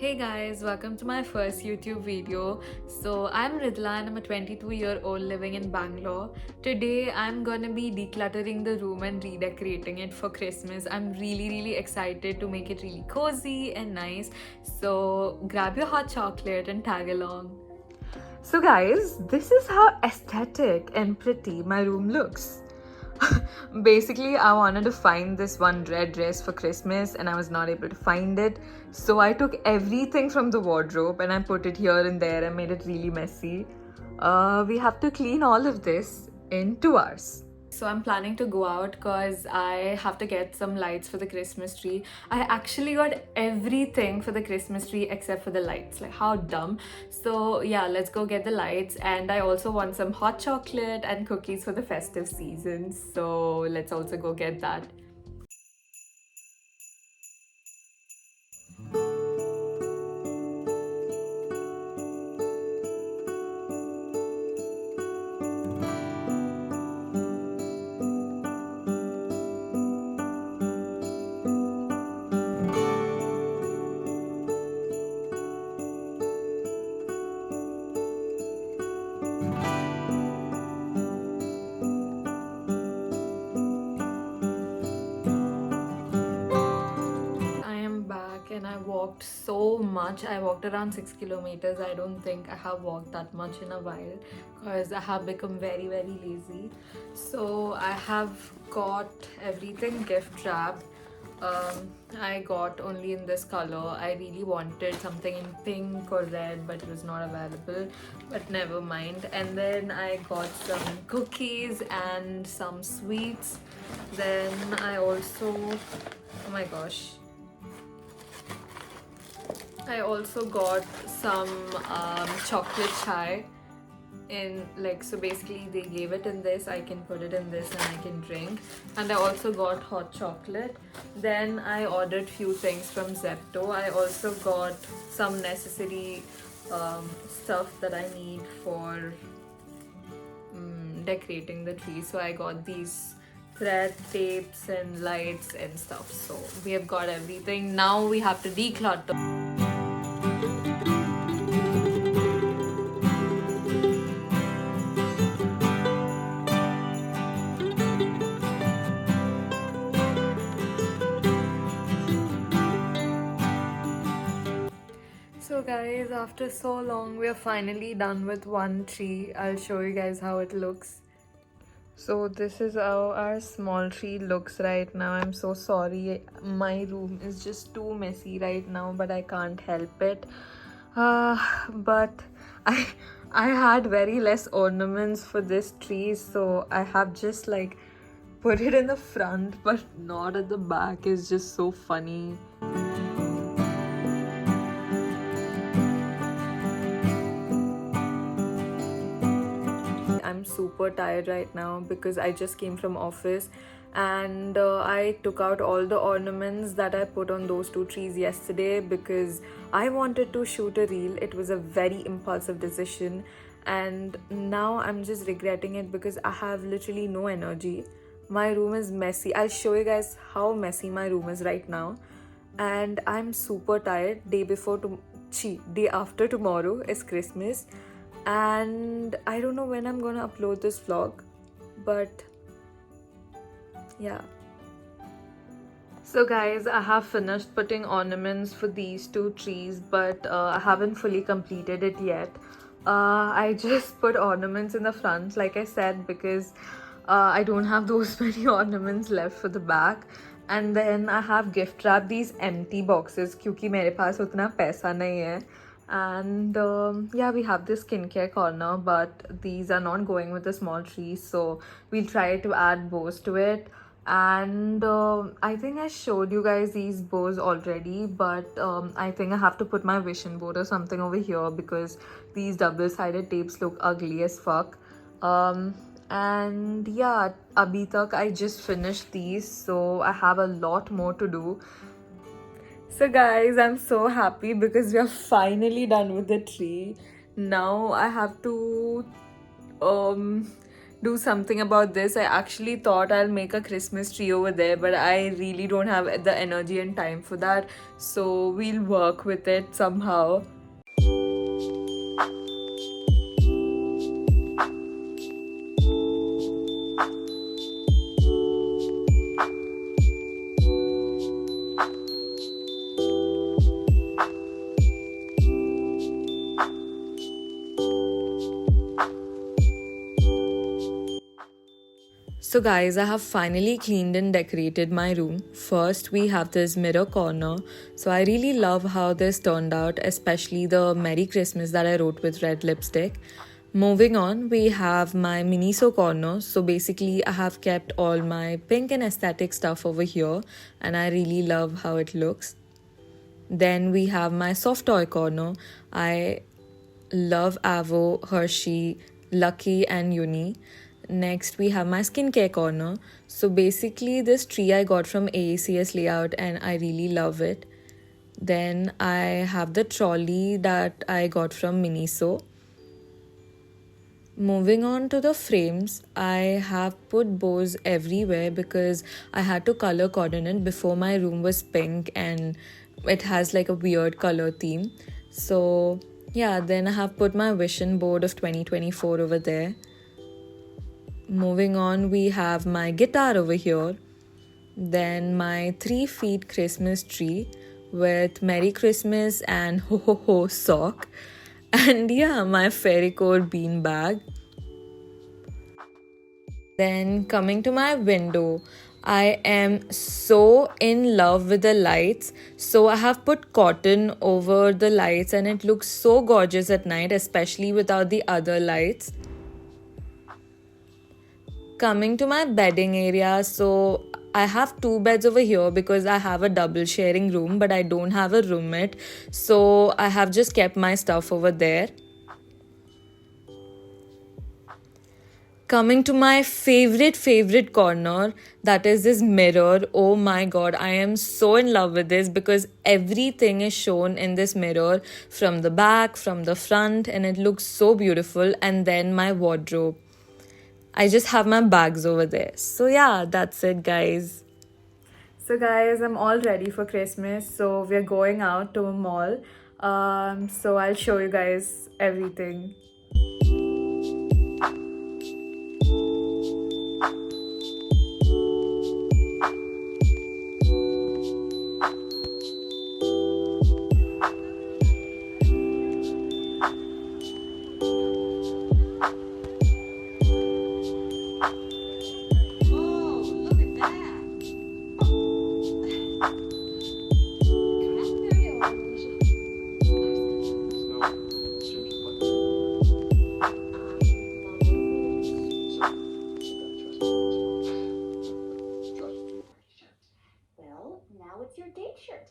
Hey guys, welcome to my first YouTube video. So I'm Ridla and I'm a 22-year-old living in Bangalore. Today I'm gonna be decluttering the room and redecorating it for Christmas. I'm really excited to make it really cozy and nice. So grab your hot chocolate and tag along. So guys, this is how aesthetic and pretty my room looks. Basically, I wanted to find this one red dress for Christmas and I was not able to find it. So I took everything from the wardrobe and I put it here and there and made it really messy. We have to clean all of this in 2 hours. So I'm planning to go out because I have to get some lights for the Christmas tree. I actually got everything for the Christmas tree except for the lights. Like, how dumb. So yeah, let's go get the lights. And I also want some hot chocolate and cookies for the festive season. So let's also go get that. I am back and I walked so much. I walked around 6 kilometers. I don't think I have walked that much in a while because I have become very lazy. So I have got everything gift wrapped. I got only in this color. I really wanted something in pink or red, but it was not available. But never mind. And then I got some cookies and some sweets. Then I also, oh my gosh, I also got some chocolate chai in, like, so basically they gave it in this, I can put it in this and I can drink. And I also got hot chocolate. Then I ordered few things from Zepto. I also got some necessary stuff that I need for decorating the tree. So I got these thread tapes and lights and stuff. So we have got everything. Now we have to declutter. So guys, after so long, we are finally done with one tree. I'll show you guys how it looks. So this is how our small tree looks right now. I'm so sorry. My room is just too messy right now, but I can't help it. But I I had very less ornaments for this tree, so I have just like put it in the front, but not at the back. It's just so funny. I'm super tired right now because I just came from office and I took out all the ornaments that I put on those two trees yesterday because I wanted to shoot a reel. It was a very impulsive decision and now I'm just regretting it because I have literally no energy. My room is messy. I'll show you guys how messy my room is right now. And I'm super tired. Day after tomorrow is Christmas and I don't know when I'm gonna upload this vlog, but yeah. So guys, I have finished putting ornaments for these two trees, but I haven't fully completed it yet. I just put ornaments in the front, like I said, because I don't have those many ornaments left for the back. And then I have gift wrapped these empty boxes क्योंकि मेरे पास उतना पैसा नहीं है. And yeah, we have this skincare corner, but these are not going with the small trees, so we'll try to add bows to it. And I think I showed you guys these bows already, but I think I have to put my vision board or something over here because these double-sided tapes look ugly as fuck. And yeah, abhi tak I just finished these, so I have a lot more to do. So guys, I'm so happy because we are finally done with the tree. Now I have to do something about this. I actually thought I'll make a Christmas tree over there, but I really don't have the energy and time for that. So we'll work with it somehow. So guys, I have finally cleaned and decorated my room. First, we have this mirror corner. So I really love how this turned out, especially the Merry Christmas that I wrote with red lipstick. Moving on, we have my Miniso corner. So basically, I have kept all my pink and aesthetic stuff over here, and I really love how it looks. Then we have my soft toy corner. I love Avo, Hershey, Lucky, and Uni. Next, we have my skincare corner. So basically, this tree I got from AACS Layout, and I really love it. Then I have the trolley that I got from Miniso. Moving on to the frames, I have put bows everywhere because I had to color coordinate. Before my room was pink and it has like a weird color theme. So yeah, then I have put my vision board of 2024 over there. Moving on, we have my guitar over here. Then my 3 feet Christmas tree with Merry Christmas and Ho Ho Ho sock. And yeah, my fairy core bean bag. Then coming to my window, I am so in love with the lights. So I have put cotton over the lights and it looks so gorgeous at night, especially without the other lights. Coming to my bedding area, so I have 2 beds over here because I have a double sharing room, but I don't have a roommate. So I have just kept my stuff over there. Coming to my favorite corner, that is this mirror. Oh my god, I am so in love with this because everything is shown in this mirror, from the back, from the front, and it looks so beautiful. And then my wardrobe. I just have my bags over there. So yeah, that's it, guys. So guys, I'm all ready for Christmas. So we're going out to a mall. So I'll show you guys everything. Well, now it's your date shirt.